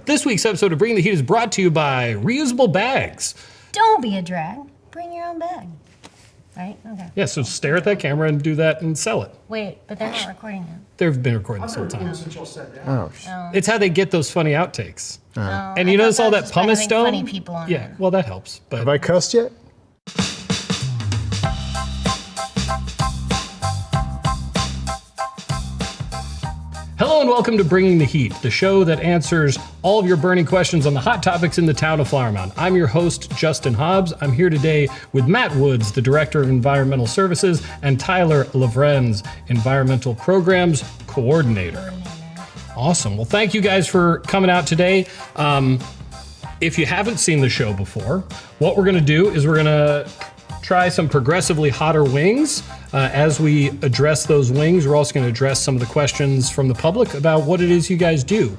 This week's episode of Bring the Heat is brought to you by reusable bags. Don't be a drag. Bring your own bag. Right? Okay. Yeah, so stare at that camera and do that and sell it. Wait, but they're not recording it. They've been recording this whole time. Oh, It's how they get those funny outtakes. Oh, And you I notice thought all that that was by pumice having stone? funny people on Yeah, it. well, that helps. But have I cussed yet? hello and welcome to Bringing the Heat, the show that answers all of your burning questions on the hot topics in the town of Flower Mound. I'm your host, Justin Hobbs. I'm here today with Matt Woods, the Director of Environmental Services, and Tyler Lavrenz, Environmental Programs Coordinator. Awesome. Well, thank you guys for coming out today. If you haven't seen the show before, what we're going to do is we're going to try some progressively hotter wings. As we address those wings, we're also going to address some of the questions from the public about what it is you guys do.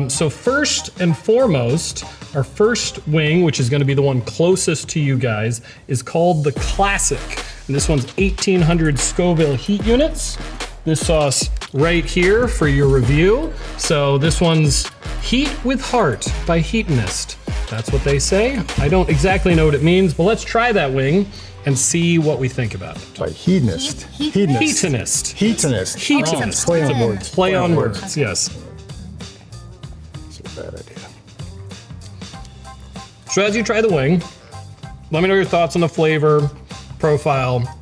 So first and foremost, our first wing, which is going to be the one closest to you guys, is called the Classic. And this one's 1800 Scoville heat units. This sauce right here for your review. So this one's Heat with Heart by Heatonist. That's what they say. I don't exactly know what it means, but let's try that wing and see what we think about it. Like hedonist. Heatonist. Heatonist. Heatonist. Play on words. Play on words, yes. It's a bad idea. So as you try the wing, let me know your thoughts on the flavor, profile.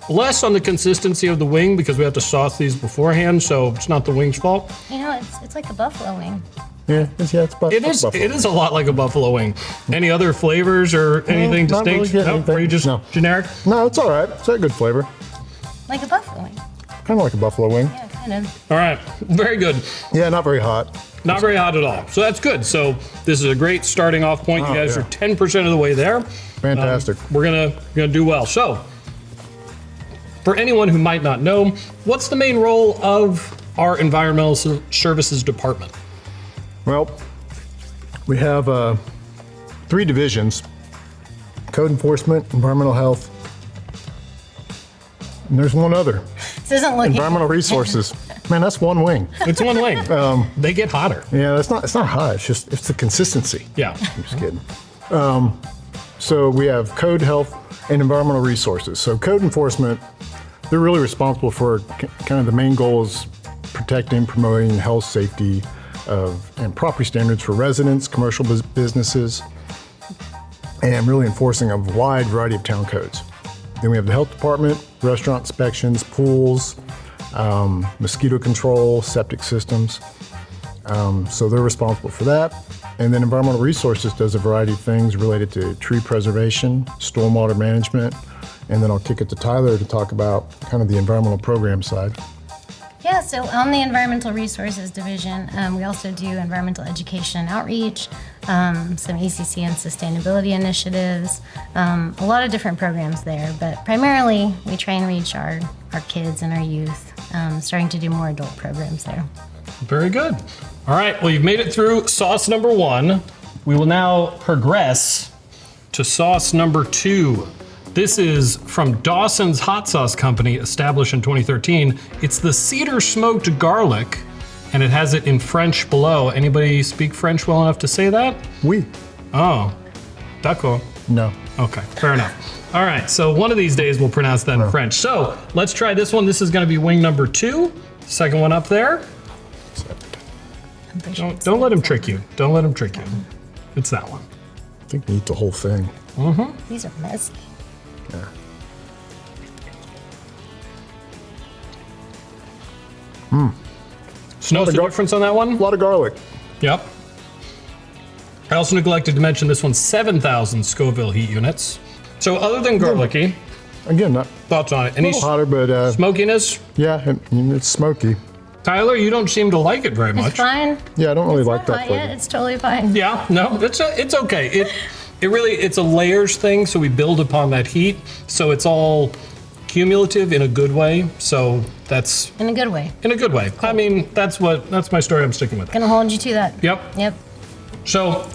Less on the consistency of the wing because we have to sauce these beforehand, so it's not the wing's fault. You know, it's like a buffalo wing. Yeah, it's buffalo. It is a lot like a buffalo wing. Any other flavors or anything not really distinct? getting No, anything. are you just No. generic? No, it's all right. It's got good flavor. Like a buffalo wing. Kind of like a buffalo wing. Yeah, kind of. All right, very good. Yeah, not very hot. Not very hot at all. So that's good. So this is a great starting off point. You guys yeah. are 10% of the way there. Fantastic. We're gonna do well. So for anyone who might not know, what's the main role of our environmental services department? Well, we have 3 divisions: code enforcement, environmental health, and there's one other, This isn't looking. environmental resources. Man, that's one wing. It's one wing. They get hotter. Yeah, it's not hot. It's the consistency. Yeah. I'm just kidding. So we have code, health, and environmental resources. So code enforcement, they're really responsible for kind of the main goal is protecting, promoting health, safety, and property standards for residents, commercial businesses, and really enforcing a wide variety of town codes. Then we have the health department, restaurant inspections, pools, mosquito control, septic systems. So they're responsible for that. And then environmental resources does a variety of things related to tree preservation, stormwater management, and then I'll kick it to Tyler to talk about kind of the environmental program side. Yeah, so on the Environmental Resources Division, we also do environmental education and outreach, some ECC and sustainability initiatives, a lot of different programs there, but primarily we try and reach our kids and our youth, starting to do more adult programs there. Very good. All right, well, you've made it through sauce number 1. We will now progress to sauce number 2. This is from Dawson's Hot Sauce Company, established in 2013. It's the cedar smoked garlic, and it has it in French below. Anybody speak French well enough to say that? Oui. Oh, d'accord. No. Okay, fair enough. All right, so one of these days we'll pronounce that in French. So let's try this one. This is gonna be wing number 2. Second one up there. I'm pretty sure it's- Don't let him trick you. Don't let him trick you. It's that one. I think we eat the whole thing. These are messy. Yeah. So notice the difference on that one? A lot of garlic. Yep. I also neglected to mention this one's 7,000 Scoville heat units. So other than garlicky, Again, not thoughts on it? a Any little hotter, but smokiness? yeah, it's smoky. Tyler, you don't seem to like it very It's much. fine. Yeah, I don't really like Not that hot flavor. yet. It's totally fine. Yeah, no, it's okay. It's a layers thing, so we build upon that heat. So it's all cumulative in a good way. So that's In a good way. in a good way. I mean, that's my story. I'm sticking with it. Gonna hold you to that. Yep. Yep. So,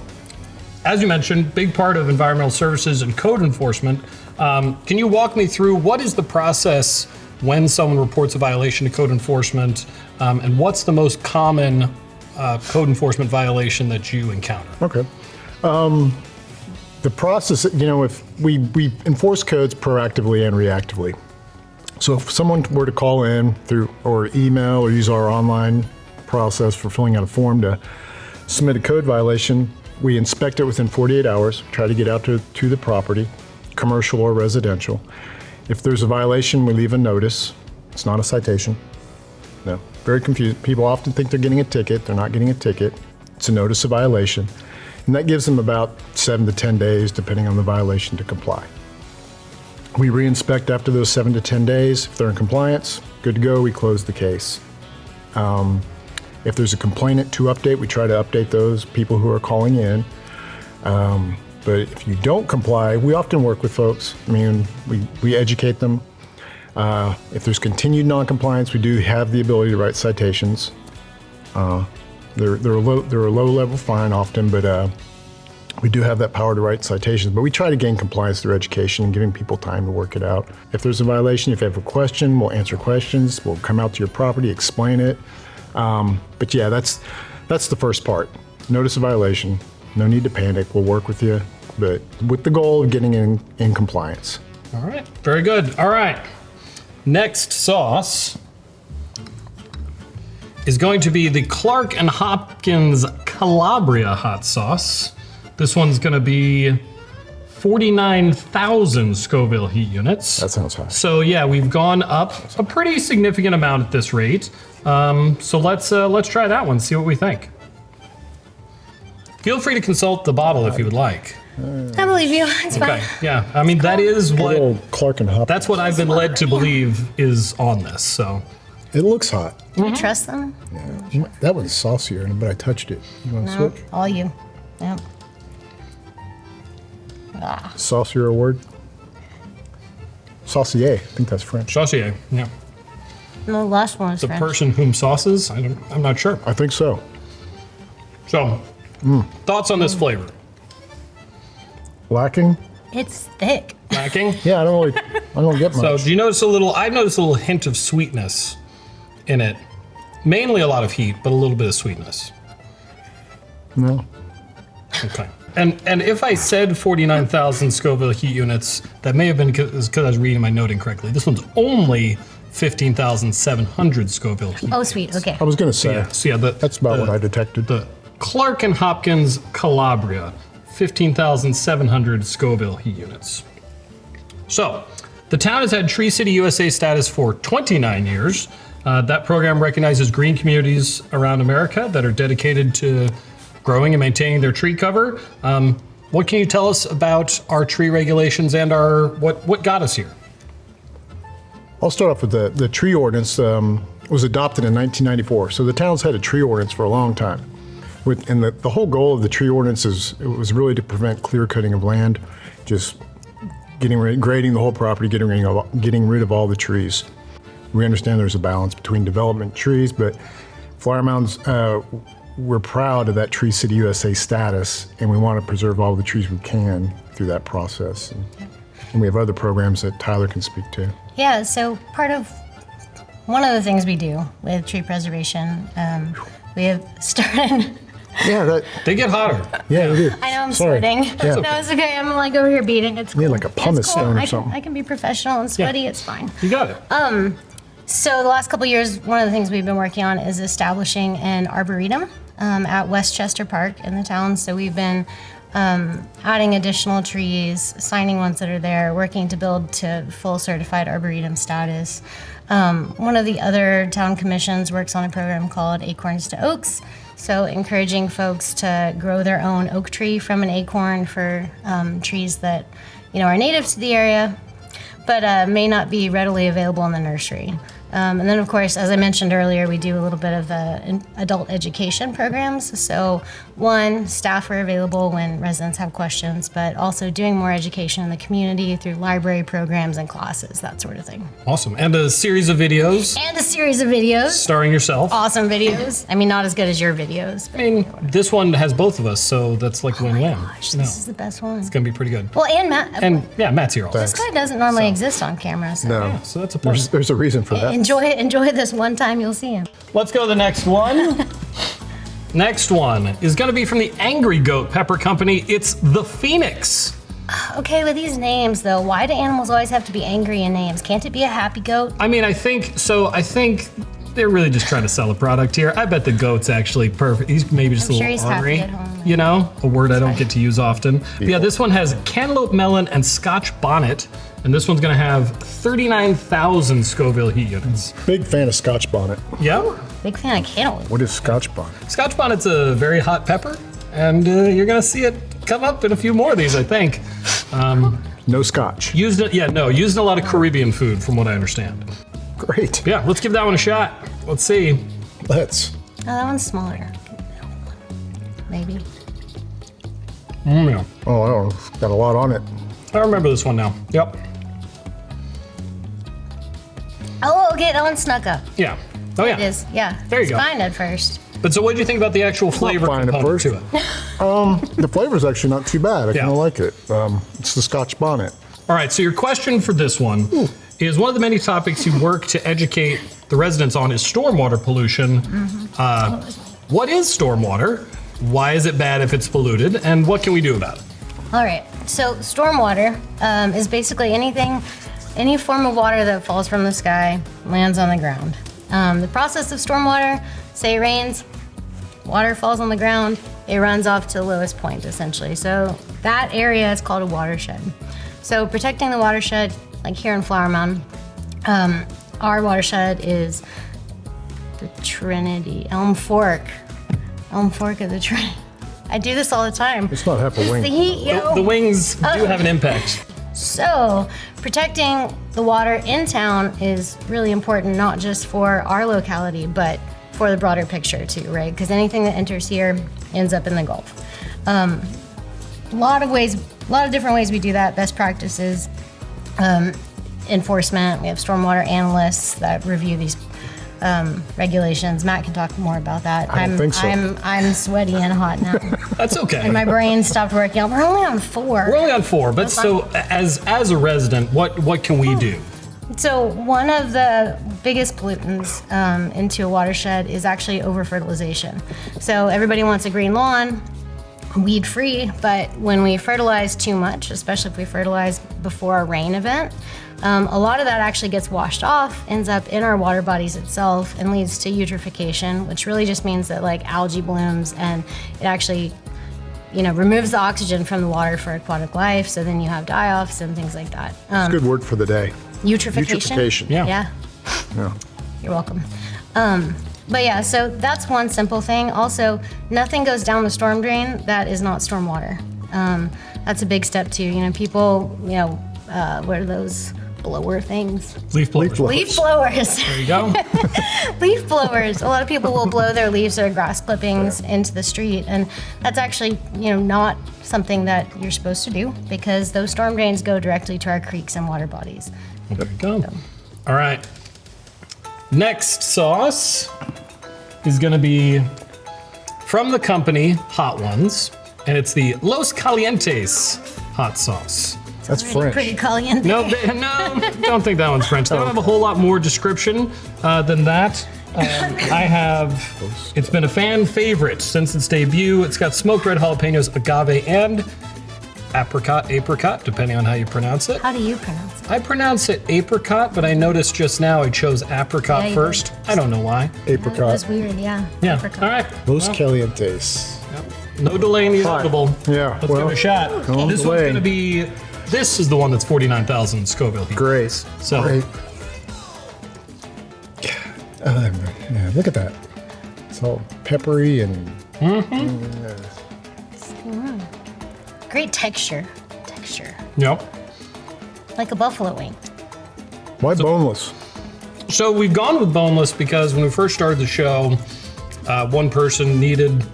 as you mentioned, big part of environmental services and code enforcement. Can you walk me through what is the process when someone reports a violation to code enforcement, and what's the most common code enforcement violation that you encounter. Okay. The process, if we enforce codes proactively and reactively. So if someone were to call in through or email or use our online process for filling out a form to submit a code violation, we inspect it within 48 hours, try to get out to the property, commercial or residential. If there's a violation, we leave a notice. It's not a citation. No, very confused. People often think they're getting a ticket. They're not getting a ticket. It's a notice of violation. And that gives them about 7 to 10 days, depending on the violation, to comply. We re-inspect after those 7 to 10 days. If they're in compliance, good to go, we close the case. If there's a complainant to update, we try to update those people who are calling in. But if you don't comply, we often work with folks. I mean, we educate them. If there's continued non-compliance, we do have the ability to write citations. They're a low-level fine often, but we do have that power to write citations. But we try to gain compliance through education and giving people time to work it out. If there's a violation, if you have a question, we'll answer questions. We'll come out to your property, explain it. But yeah, that's the first part. Notice a violation. No need to panic. We'll work with you, but with the goal of getting in compliance. All right, very good. All right, next sauce is going to be the Clark and Hopkins Calabria hot sauce. This one's going to be 49,000 Scoville heat units. That sounds high. So yeah, we've gone up a pretty significant amount at this rate. So let's try that one, see what we think. Feel free to consult the bottle if you would like. I believe you. It's Okay, fine. yeah, I mean, that is Good what, old Clark and Hopkins. that's what I've been led to believe is on this, so. It looks hot. Do you trust them? Yeah. That one's saucier, but I touched it. You want to No, switch? all you. Yep. Ah. Saucier a word? Saucier. I think that's French. Saucier, yeah. No, the last one was The French. person whom sauces, I'm not sure. I think so. So, thoughts on this flavor? Lacking? It's thick. Lacking? Yeah, I don't get much. So do you notice I noticed a little hint of sweetness in it. Mainly a lot of heat, but a little bit of sweetness. No. Okay. And if I said 49,000 Scoville heat units, that may have been because I was reading my note incorrectly. This one's only 15,700 Scoville heat. Oh, sweet. Okay. I was going to say. Yeah, so yeah, That's about what I detected. The Clark and Hopkins Calabria, 15,700 Scoville heat units. So, the town has had Tree City USA status for 29 years. That program recognizes green communities around America that are dedicated to growing and maintaining their tree cover. What can you tell us about our tree regulations and what got us here? I'll start off with the tree ordinance. Was adopted in 1994. So the town's had a tree ordinance for a long time. And the whole goal of the tree ordinance was really to prevent clear cutting of land, just grading the whole property, getting rid of all the trees. We understand there's a balance between development trees, but Flower Mounds, we're proud of that Tree City USA status, and we want to preserve all the trees we can through that process. And we have other programs that Tyler can speak to. Yeah, so one of the things we do with tree preservation, we have started. Yeah, They get hotter. yeah, we do. I know I'm Sorry. sweating. Yeah. No, it's okay. I'm like over here beating. It's cool. need like a pumice It's cool. stone or I something. can be professional and sweaty. It's fine. You got it. So the last couple of years, one of the things we've been working on is establishing an arboretum at Westchester Park in the town. So we've been adding additional trees, signing ones that are there, working to build to full certified arboretum status. One of the other town commissions works on a program called Acorns to Oaks. So encouraging folks to grow their own oak tree from an acorn for trees that are native to the area, but may not be readily available in the nursery. And then, of course, as I mentioned earlier, we do a little bit of adult education programs. So, one, staff are available when residents have questions, but also doing more education in the community through library programs and classes, that sort of thing. Awesome. And a series of videos And a series of videos. starring yourself. Awesome videos. I mean, not as good as your videos. I mean, this one has both of us, so that's like win-win. Gosh, No, this is the best one. it's gonna be pretty good. Well, and Matt. And yeah, Matt's here also. this guy doesn't normally exist on camera, so No, So that's a plus. there's a reason for that. enjoy this one time you'll see him. Let's go to the next one. Next one is going to be from the Angry Goat Pepper Company. It's the Phoenix. Okay, with these names though, why do animals always have to be angry in names? Can't it be a happy goat? I mean, I think they're really just trying to sell a product here. I bet the goat's actually perfect. He's maybe just I'm a sure little he's happy ornery, at home. you know, a word I don't get to use often. But yeah, this one has cantaloupe melon and Scotch bonnet, and this one's gonna have 39,000 Scoville heat units. Big fan of Scotch bonnet. Yeah, Big fan of cantaloupe. What is Scotch bonnet? Scotch bonnet's a very hot pepper, and you're gonna see it come up in a few more of these, I think. No Scotch. Used in a lot of Caribbean food, from what I understand. Great. Yeah, let's give that one a shot. Let's see. Let's. Oh, that one's smaller. Maybe. Yeah. Oh, I don't know. It's got a lot on it. I remember this one now. Yep. Oh, okay, that one snuck up. Yeah. Oh yeah. It is, yeah. There you It's go. fine at first. But so what did you think about the actual flavor fine at component first. to it? The flavor's actually not too bad. I Yeah. kind of like it. It's the Scotch bonnet. All right, so your question for this one is one of the many topics you work to educate the residents on is stormwater pollution. What is stormwater? Why is it bad if it's polluted? And what can we do about it? All right, so stormwater is basically any form of water that falls from the sky, lands on the ground. The process of stormwater, say it rains, water falls on the ground, it runs off to the lowest point essentially. So that area is called a watershed. So protecting the watershed, like here in Flower Mound, our watershed is the Trinity, Elm Fork of the Trinity. I do this all the time. It's not half a The wing. heat, yo. The wings do have an impact. So, protecting the water in town is really important, not just for our locality, but for the broader picture too, right? Because anything that enters here ends up in the Gulf. A lot of different ways we do that. Best practices, enforcement. We have stormwater analysts that review these regulations. Matt can talk more about that. I don't think so. I'm sweaty and hot now, That's okay. and my brain stopped working. We're only on 4. We're only on 4, but That's so as a resident, what can we do? So one of the biggest pollutants into a watershed is actually over-fertilization. So everybody wants a green lawn, weed-free, but when we fertilize too much, especially if we fertilize before a rain event, a lot of that actually gets washed off, ends up in our water bodies itself, and leads to eutrophication, which really just means that like algae blooms, and it actually removes the oxygen from the water for aquatic life, so then you have die-offs and things like that. It's a good word for the day. Eutrophication? Eutrophication. Yeah. Yeah. You're welcome. But yeah, so that's one simple thing. Also, nothing goes down the storm drain that is not stormwater. That's a big step too. People, what are those blower things? Leaf blowers. Leaf blowers. There you go. Leaf blowers. A lot of people will blow their leaves or grass clippings into the street, and that's actually, not something that you're supposed to do because those storm drains go directly to our creeks and water bodies. There you go. All right. Next sauce is going to be from the company Hot Ones, and it's the Los Calientes hot sauce. That's Pretty French. caliente. No, don't think that one's French. They don't have a whole lot more description than that. It's been a fan favorite since its debut. It's got smoked red jalapenos, agave, and apricot, depending on how you pronounce it. How do you pronounce it? I pronounce it apricot, but I noticed just now I chose apricot Yeah, you first. I don't know why. It Apricot. was weird, yeah. Yeah. Apricot. All right. Los Well, Calientes. no delay in the inevitable. Yeah, Let's give well, it a shot. no This one's delay. going to be. This is the one that's 49,000 Scoville heat. Great. So- Great. Yeah, look at that. It's all peppery and Great texture. Yep. Like a buffalo wing. why boneless? So we've gone with boneless because when we first started the show, one person needed,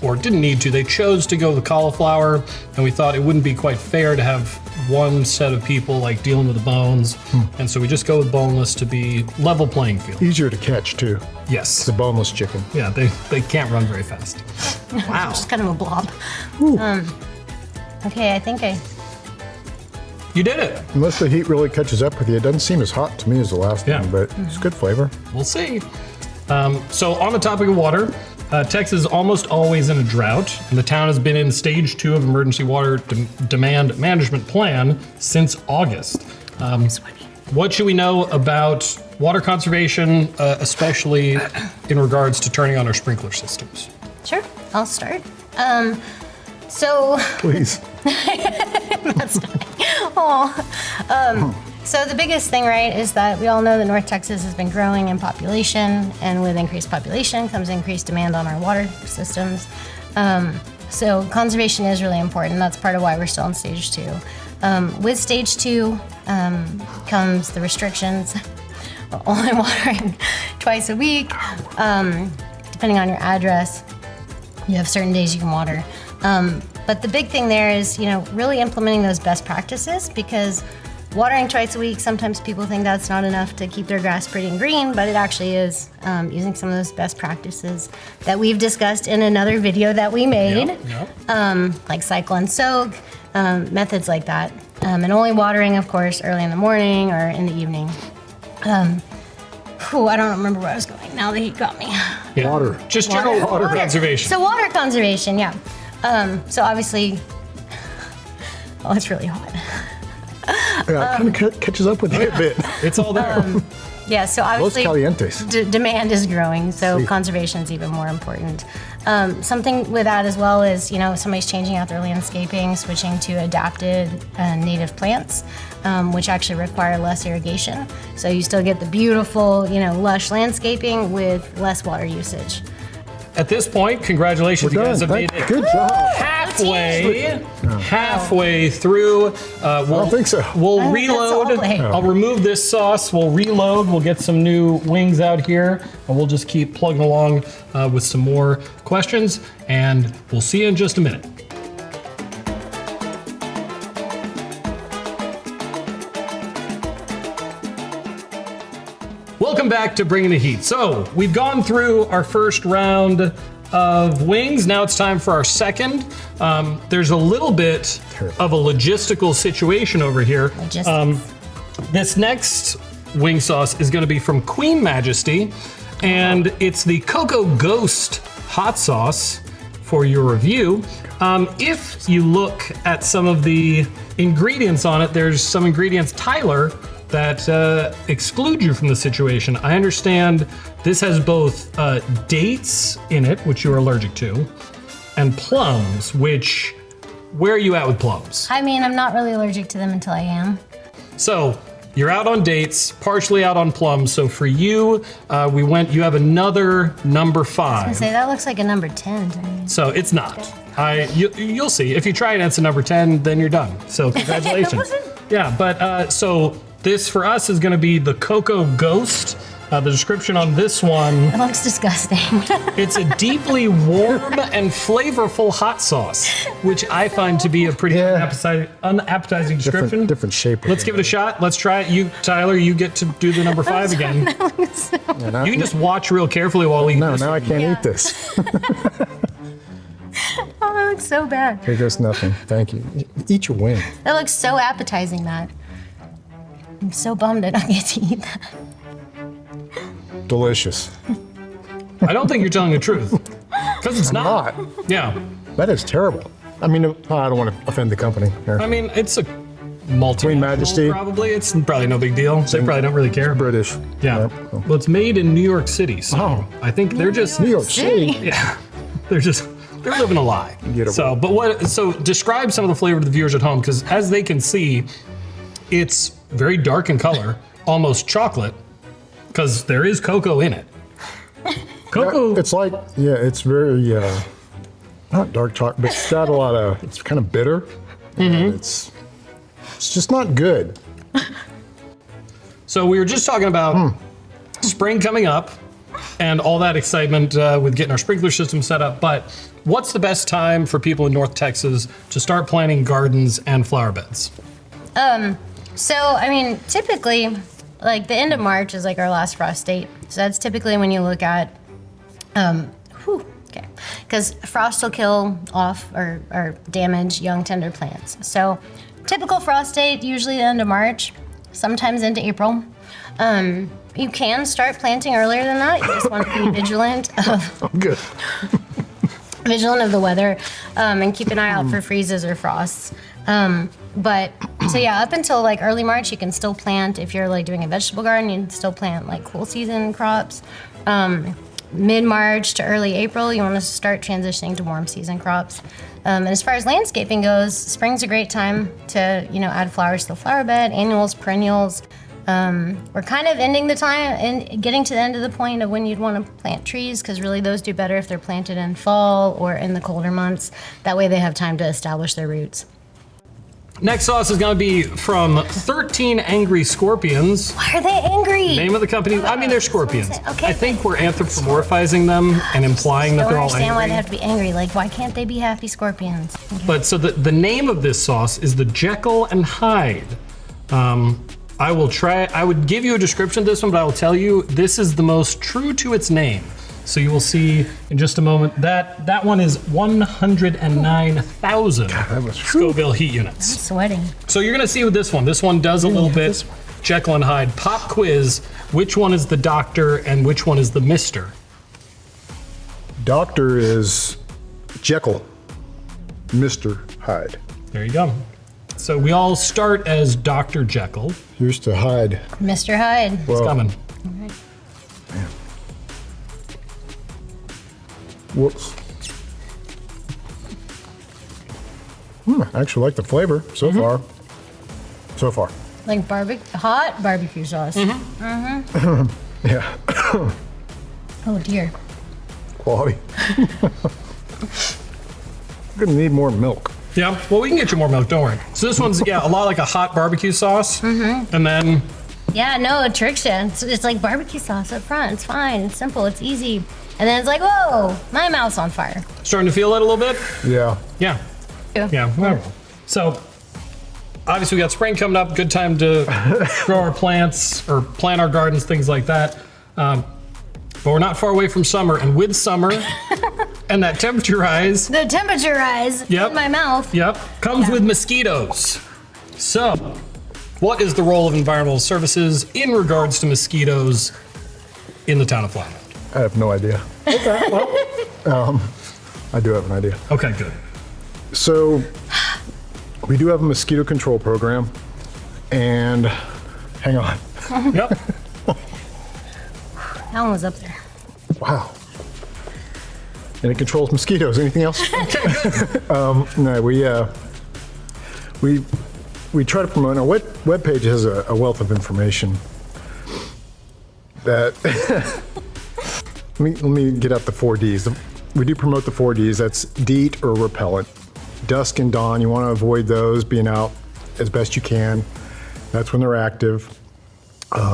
or didn't need to, they chose to go with cauliflower, and we thought it wouldn't be quite fair to have one set of people like dealing with the bones, and so we just go with boneless to be level playing field. Easier to catch too. Yes. The boneless chicken. Yeah, they can't run very fast. Wow. Just kind of a blob. Okay, I think You did it. Unless the heat really catches up with you, it doesn't seem as hot to me as the last Yeah. one, but it's good flavor. We'll see. So on the topic of water, Texas is almost always in a drought, and the town has been in stage 2 of emergency water demand management plan since August. What should we know about water conservation, especially in regards to turning on our sprinkler systems? Sure, I'll start. So Please. So the biggest thing, right, is that we all know that North Texas has been growing in population, and with increased population comes increased demand on our water systems. So conservation is really important. That's part of why we're still in stage 2. With stage 2 comes the restrictions, only watering twice a week, depending on your address. You have certain days you can water. But the big thing there is, really implementing those best practices, because watering twice a week, sometimes people think that's not enough to keep their grass pretty and green, but it actually is. Using some of those best practices that we've discussed in another video that we made, like cycle and soak, methods like that. And only watering, of course, early in the morning or in the evening. I don't remember where I was going. Now the heat got me. Yeah. Water. Just general water conservation. So water conservation, yeah. So obviously, it's really hot. Yeah, it kind of catches up with you a bit. It's all there. Yeah, so Los obviously Calientes. demand is growing, so Sí. conservation is even more important. Something with that as well is, somebody's changing out their landscaping, switching to adapted native plants, which actually require less irrigation. So you still get the beautiful, lush landscaping with less water usage. At this point, congratulations, you guys have made it Good job. halfway through. I don't think so. We'll That's reload. all the way. I'll remove this sauce. We'll reload. We'll get some new wings out here, and we'll just keep plugging along with some more questions. And we'll see you in just a minute. Welcome back to Bringing the Heat. So we've gone through our first round of wings. Now it's time for our second. There's a little bit of a logistical situation over here. This next wing sauce is going to be from Queen Majesty, and it's the Cocoa Ghost hot sauce for your review. If you look at some of the ingredients on it, there's some ingredients, Tyler, that exclude you from the situation. I understand this has both dates in it, which you're allergic to, and plums, which, where are you at with plums? I mean, I'm not really allergic to them until I am. So you're out on dates, partially out on plums. So for you, you have another number 5. I say that looks like a number 10 to me. So it's not. You'll see. If you try it and it's a number 10, then you're done. So congratulations. Yeah, but so this for us is going to be the Cocoa Ghost. The description on this one. It looks disgusting. It's a deeply warm and flavorful hot sauce, which I find to be a pretty unappetizing description. Different shape. Let's give it a shot. Let's try it. You, Tyler, you get to do the number 5 again. You can just watch real carefully while we eat this. Now I can't eat this. Oh, that looks so bad. Here goes nothing. Thank you. Eat your wing. That looks so appetizing, Matt. I'm so bummed I don't get to eat that. Delicious. I don't think you're telling the truth. Because it's not. Yeah. That is terrible. I mean, I don't want to offend the company here. I mean, it's a multi Queen Majesty. Probably. It's probably no big deal. They probably don't really care. British. Yeah. Yep. Well, it's made in New York City. So I think they're just. New York City. Yeah. They're living a lie. Get it. So describe some of the flavor to the viewers at home, because as they can see, it's very dark in color, almost chocolate, because there is cocoa in it. Cocoa. It's like, it's very, not dark chocolate, but it's got a lot of, it's kind of bitter. And it's just not good. So we were just talking about spring coming up and all that excitement with getting our sprinkler system set up, but what's the best time for people in North Texas to start planting gardens and flower beds? So, I mean, typically, like the end of March is like our last frost date. So that's typically when you look at, because frost will kill off or damage young tender plants. So typical frost date, usually the end of March, sometimes into April. You can start planting earlier than that. You just want to be vigilant of Good. the weather, and keep an eye out for freezes or frosts. But so yeah, up until like early March, you can still plant. If you're like doing a vegetable garden, you can still plant like cool season crops. Mid-March to early April, you want to start transitioning to warm season crops. And as far as landscaping goes, spring's a great time to add flowers to the flower bed, annuals, perennials. We're kind of ending the time and getting to the end of the point of when you'd want to plant trees, because really those do better if they're planted in fall or in the colder months. That way they have time to establish their roots. Next sauce is going to be from 13 Angry Scorpions. Why are they angry? Name of the company. I mean, they're scorpions. Okay. I think we're anthropomorphizing them and implying that they're all I don't understand why they angry. have to be angry. Like, why can't they be happy scorpions? Okay. But so the name of this sauce is the Jekyll and Hyde. I would give you a description of this one, but I will tell you this is the most true to its name. So you will see in just a moment that one is 109,000 Scoville heat units. Sweating. So you're gonna see with this one. This one does a little bit Jekyll and Hyde. Pop quiz, which one is the doctor and which one is the mister? Doctor is Jekyll, Mr. Hyde. There you go. So we all start as Dr. Jekyll. Here's to Hyde. Mr. Hyde. It's coming. Whoops. I actually like the flavor so far. So far. Like hot barbecue sauce. Yeah. Oh dear. Quality. Gonna need more milk. Yeah, well, we can get you more milk, don't worry. So this one's, a lot like a hot barbecue sauce. And then, Yeah, no, it tricks you. It's like barbecue sauce up front. It's fine. It's simple. It's easy. And then it's like, whoa, my mouth's on fire. starting to feel it a little bit? Yeah. Yeah. Well, so, obviously we got spring coming up, good time to grow our plants or plant our gardens, things like that. But we're not far away from summer, and with summer and that temperature rise, The temperature rise in my mouth. comes with mosquitoes. So, what is the role of environmental services in regards to mosquitoes in the town of Flatmouth? I have no idea. Okay, well, I do have an idea. Okay, good. So, we do have a mosquito control program, and hang on. Yep. That one was up there. Wow. And it controls mosquitoes. Anything else? No, we try to promote. Our webpage has a wealth of information that. Let me get out the 4 Ds. We do promote the 4 Ds. That's DEET or repellent. Dusk and dawn, you want to avoid those, being out as best you can. That's when they're active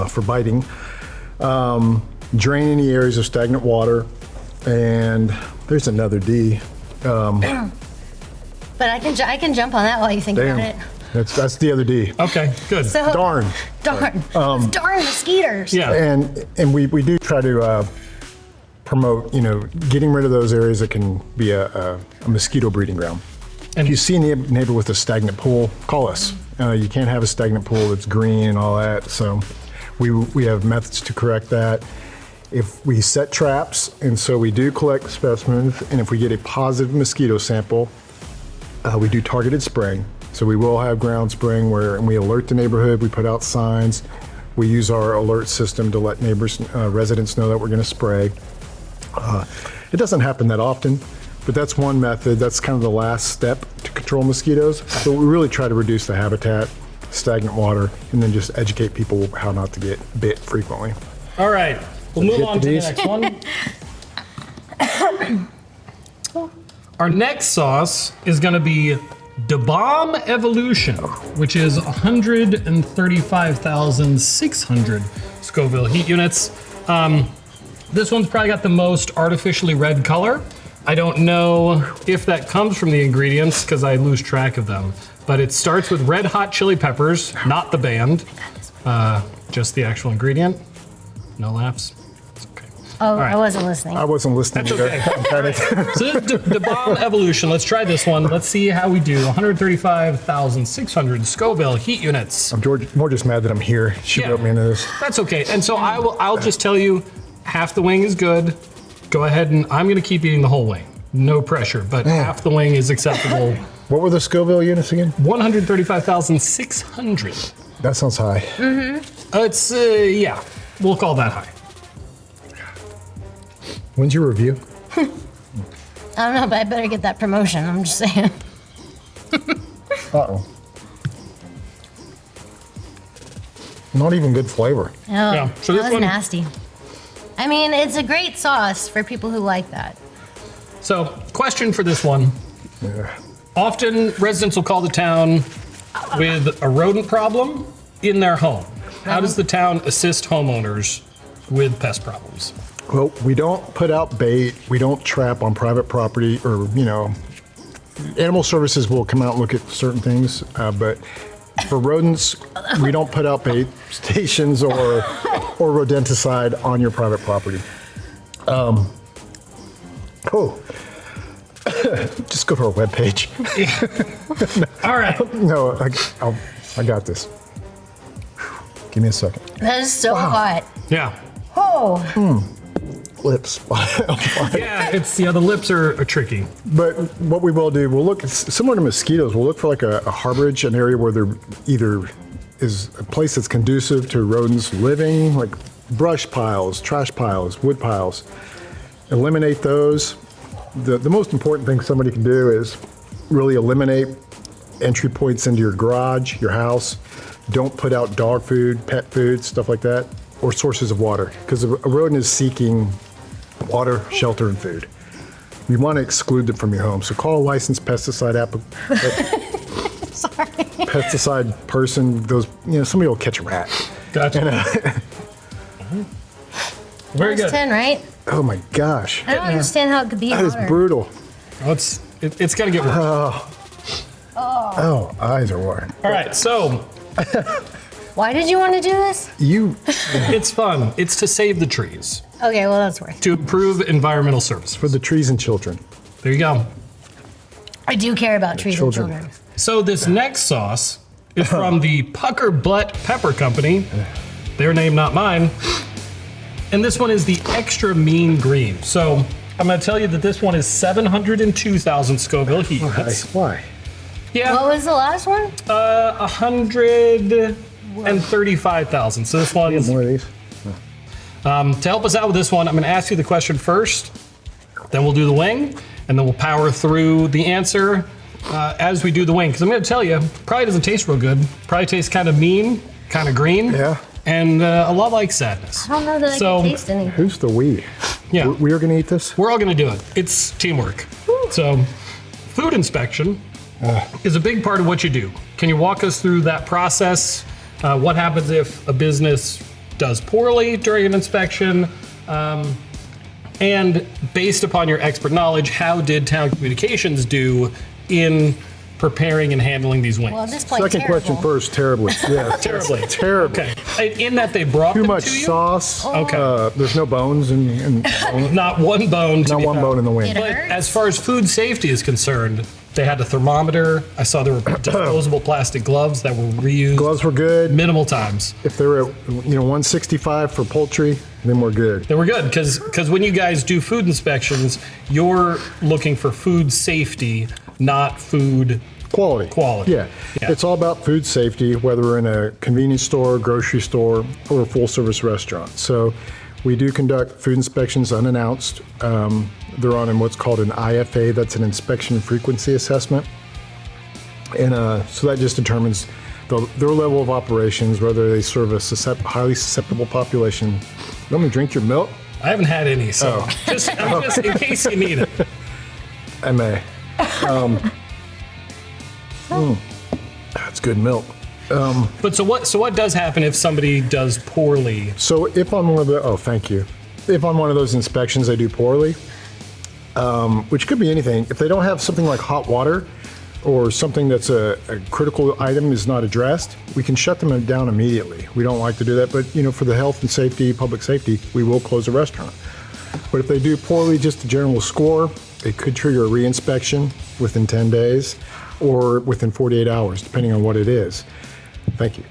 for biting. Drain any areas of stagnant water. And there's another D. But I can jump on that while you think about it. That's the other D. Okay, good. So, Darn. Darn. Those darn mosquitoes. Yeah. And we do try to promote, getting rid of those areas that can be a mosquito breeding ground. And If you see a neighbor with a stagnant pool, call us. You can't have a stagnant pool that's green and all that. So we have methods to correct that. If we set traps, and so we do collect specimens, and if we get a positive mosquito sample, we do targeted spraying. So we will have ground spraying and we alert the neighborhood, we put out signs. We use our alert system to let neighbors, residents know that we're gonna spray. It doesn't happen that often, but that's one method. That's kind of the last step to control mosquitoes. So we really try to reduce the habitat, stagnant water, and then just educate people how not to get bit frequently. All right, we'll move on to the Ds? next one. Our next sauce is going to be Da Bomb Evolution, which is 135,600 Scoville heat units. This one's probably got the most artificially red color. I don't know if that comes from the ingredients because I lose track of them, but it starts with red hot chili peppers, not the band, just the actual ingredient. No laughs. It's okay. Oh, I wasn't listening. I wasn't listening That's either. okay. I'm panicked. So this is the bomb evolution. Let's try this one. Let's see how we do. 135,600 Scoville heat units. I'm more just mad that I'm here. She Yeah. wrote me into this. That's okay. And so I'll just tell you, half the wing is good. Go ahead and I'm going to keep eating the whole wing. No pressure, but half the wing is acceptable. What were the Scoville units again? 135,600. That sounds high. It's, yeah, we'll call that high. When's your review? I don't know, but I better get that promotion. I'm just saying. Uh-oh. Not even good flavor. Oh, Yeah, so this that was one- nasty. I mean, it's a great sauce for people who like that. So, question for this one. Often residents will call the town with a rodent problem in their home. How does the town assist homeowners with pest problems? Well, we don't put out bait. We don't trap on private property, or, animal services will come out and look at certain things. But for rodents, we don't put out bait stations or rodenticide on your private property. Just go to our webpage. All right. No, I got this. Give me a second. That is so hot. Yeah. Oh, Lips. Yeah, the lips are tricky. But what we will do, we'll look, similar to mosquitoes, we'll look for like a harborage, an area where there either is a place that's conducive to rodents living, like brush piles, trash piles, wood piles. Eliminate those. The most important thing somebody can do is really eliminate entry points into your garage, your house. Don't put out dog food, pet food, stuff like that, or sources of water, because a rodent is seeking water, shelter, and food. You want to exclude them from your home. So call a licensed pesticide pesticide person. Those, somebody will catch a rat. Gotcha. Very good. 10, right? Oh my gosh, I don't understand how it could be that is hotter. brutal. Oh, it's got to get worse. Oh, eyes are watering. All right, so Why did you want to do this? it's fun. It's to save the trees, Okay, well, that's worth it. to improve environmental services. For the trees and children. There you go. I do care about trees and children. children. So this next sauce is from the Pucker Butt Pepper Company. Their name, not mine. And this one is the extra mean green. So I'm going to tell you that this one is 702,000 Scoville heat units. Why? Yeah, What was the last one? 135,000. So this one's More of these? to help us out with this one. I'm going to ask you the question first, then we'll do the wing, and then we'll power through the answer as we do the wing. Because I'm going to tell you, probably doesn't taste real good. Probably tastes kind of mean, kind of green, Yeah. and a lot like sadness. I don't know that I So- can taste anything. Who's the we? Yeah. We are going to eat this? We're all going to do it. It's teamwork. So, food inspection is a big part of what you do. Can you walk us through that process? What happens if a business does poorly during an inspection? And based upon your expert knowledge, how did Town Communications do in preparing and handling these wings? Well, at this point, Second terrible. question first, terribly. Yeah, Terribly. terrible. Okay. In that they brought Too them much to you? sauce. Okay. There's no bones and Not one bone. To not be one found. bone in the wing. It But hurts. as far as food safety is concerned, they had a thermometer. I saw there were disposable plastic gloves that were reused Gloves were good. minimal times. If they were at 165 for poultry, then we're good. They were good because when you guys do food inspections, you're looking for food safety, not food Quality. Quality. Yeah. Yeah. It's all about food safety, whether we're in a convenience store, grocery store, or a full service restaurant. So we do conduct food inspections unannounced. They're on in what's called an IFA, that's an inspection frequency assessment. And so that just determines their level of operations, whether they serve a highly susceptible population. Let me drink your milk? I haven't had any, so Oh. just in case you need it. I may. That's good milk. But so what does happen if somebody does poorly? So if on one of the, thank you. If on one of those inspections they do poorly, which could be anything, if they don't have something like hot water or something that's a critical item is not addressed, we can shut them down immediately. We don't like to do that, but for the health and safety, public safety, we will close the restaurant. But if they do poorly, just a general score, it could trigger a reinspection within 10 days or within 48 hours, depending on what it is. Thank you.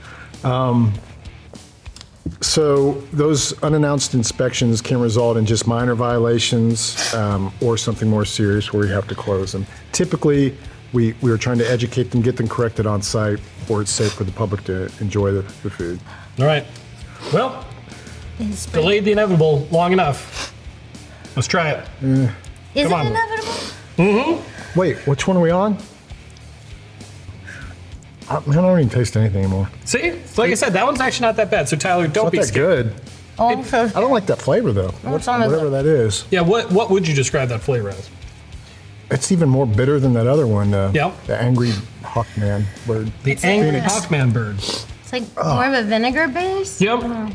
So those unannounced inspections can result in just minor violations or something more serious where we have to close them. Typically, we are trying to educate them, get them corrected on site, or it's safe for the public to enjoy the food. All right. Well, delayed the inevitable long enough. Let's try it. Is Come it on. inevitable? Wait, which one are we on? I don't even taste anything anymore. See? Like I said, that one's actually not that bad. So Tyler, don't Not be that scared. good. Oh, I'm so I don't like that flavor though. What's on Whatever that is. Yeah, what would you describe that flavor as? It's even more bitter than that other one. Yep. The angry Hawkman bird. The angry Phoenix. Hawkman bird. It's like more of a vinegar base. Yep.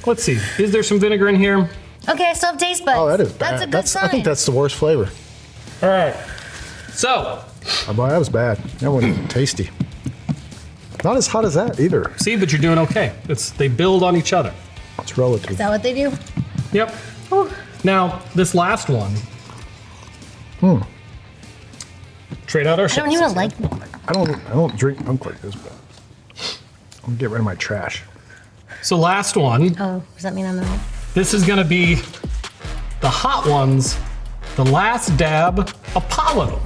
Let's see. Is there some vinegar in here? Okay, I still have taste buds. Oh, that is bad. That's a good sign. I think that's the worst flavor. All right. So, Oh, boy, that was bad. That wasn't tasty. Not as hot as that either. see, but you're doing okay. They build on each other. It's relative. Is that what they do? Yep. Whew. Now, this last one. Trade out our I don't even like them. I don't drink milk like this, but I'm gonna get rid of my trash. So last one. Oh, does that mean I'm right? This is gonna be the hot ones. The last dab Apollo.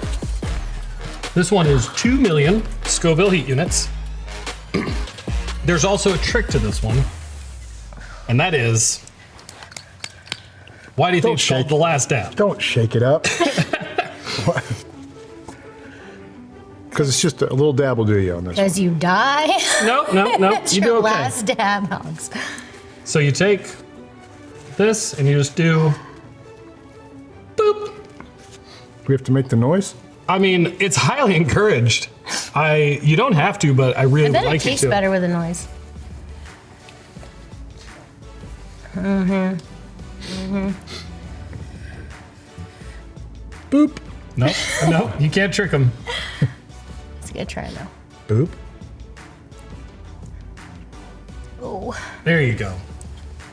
This one is 2 million Scoville heat units. There's also a trick to this one, and that is, why do you think it's called the last dab? Don't shake it up. Because it's just a little dab will do you on this. Because you die. No, It's you your do okay. last dab, Alex. So you take this and you just do boop. We have to make the noise? I mean, it's highly encouraged. You don't have to, but I really I would bet like it you tastes to. better with a noise. Boop. No, you can't trick them. It's a good try, though. Boop. Oh. There you go.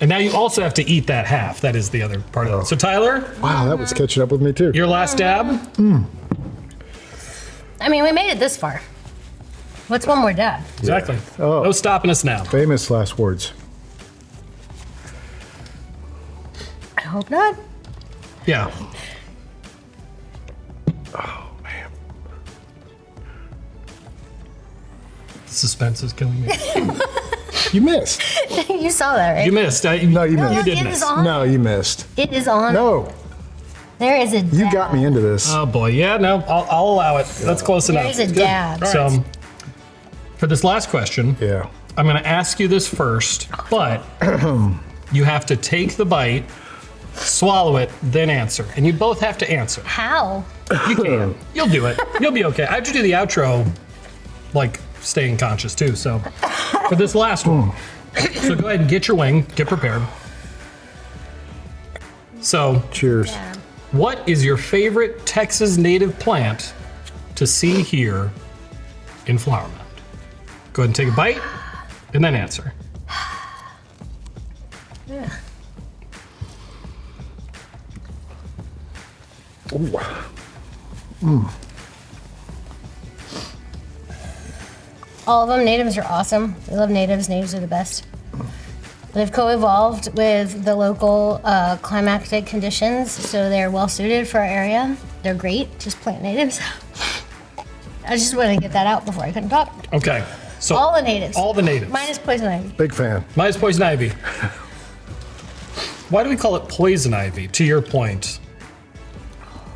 And now you also have to eat that half. That is the other part of it. So Tyler, Wow, that was catching up with me too. your last dab. I mean, we made it this far. What's one more dab? Exactly. Oh. No stopping us now. Famous last words. I hope not. Yeah. Oh, man. Suspense is killing me. You missed. You saw that, right? You missed. No, you No, missed. You look, did it miss. is on. No, you missed. It is on. No, There is a dab. you got me into this. Oh boy. Yeah. No. I'll allow it. That's close There enough. is a dab. Good. So, for this last question, Yeah. I'm going to ask you this first, but you have to take the bite, swallow it, then answer, and you both have to answer. How? You can. You'll do it. You'll be okay. I have to do the outro, like staying conscious too. So, for this last one, so go ahead and get your wing. Get prepared. So, Cheers. Dab. what is your favorite Texas native plant to see here in Flower Mound? Go ahead and take a bite, and then answer. Ooh. All of them. Natives are awesome. We love natives. Natives are the best. They've co-evolved with the local climatic conditions, so they're well suited for our area. They're great. Just plant natives. I just want to get that out before I couldn't talk. Okay. So All the natives. All the natives. Minus poison ivy. Big fan. Minus poison ivy. Why do we call it poison ivy? To your point,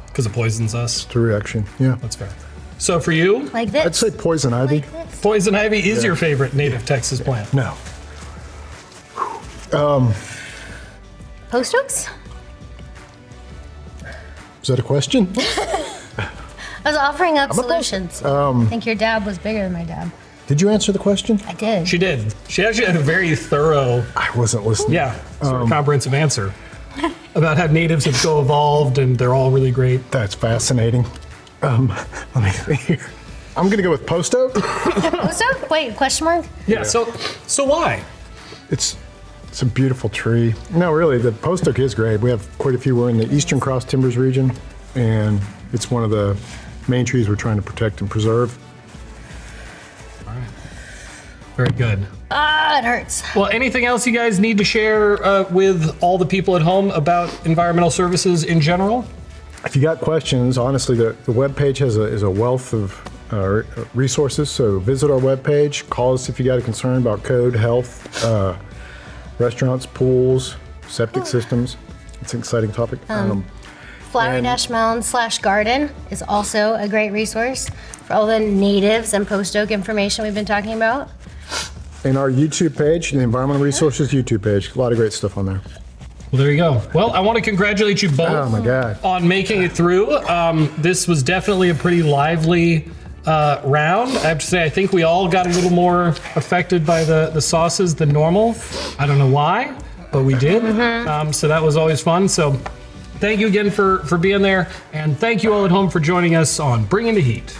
because it poisons us. The reaction. Yeah. That's fair. So for you, Like this. I'd say poison ivy. Like this. poison ivy is your favorite native Texas plant. No. Post oaks? Is that a question? I was offering up solutions. I think your dab was bigger than my dab. Did you answer the question? I did. She did. She actually had a very thorough, I wasn't listening. sort of comprehensive answer about how natives have co-evolved and they're all really great. That's fascinating. Let me think here. I'm going to go with post oak. Post oak? Wait, question mark? Yeah. So why? It's It's a beautiful tree. No, really, the post oak is great. We have quite a few. We're in the Eastern Cross Timbers region, and it's one of the main trees we're trying to protect and preserve. All right. Very good. It hurts. Well, anything else you guys need to share with all the people at home about environmental services in general? If you got questions, honestly, the webpage is a wealth of resources. So visit our webpage, call us if you got a concern about code, health, restaurants, pools, septic systems. It's an exciting topic. Flower-mound/garden is also a great resource for all the natives and post oak information we've been talking about. And our YouTube page, the Environmental Resources YouTube page, a lot of great stuff on there. Well, there you go. Well, I want to congratulate you both Oh my God. on making it through. This was definitely a pretty lively round. I have to say, I think we all got a little more affected by the sauces than normal. I don't know why, but we did. So that was always fun. So thank you again for being there. And thank you all at home for joining us on Bringing the Heat.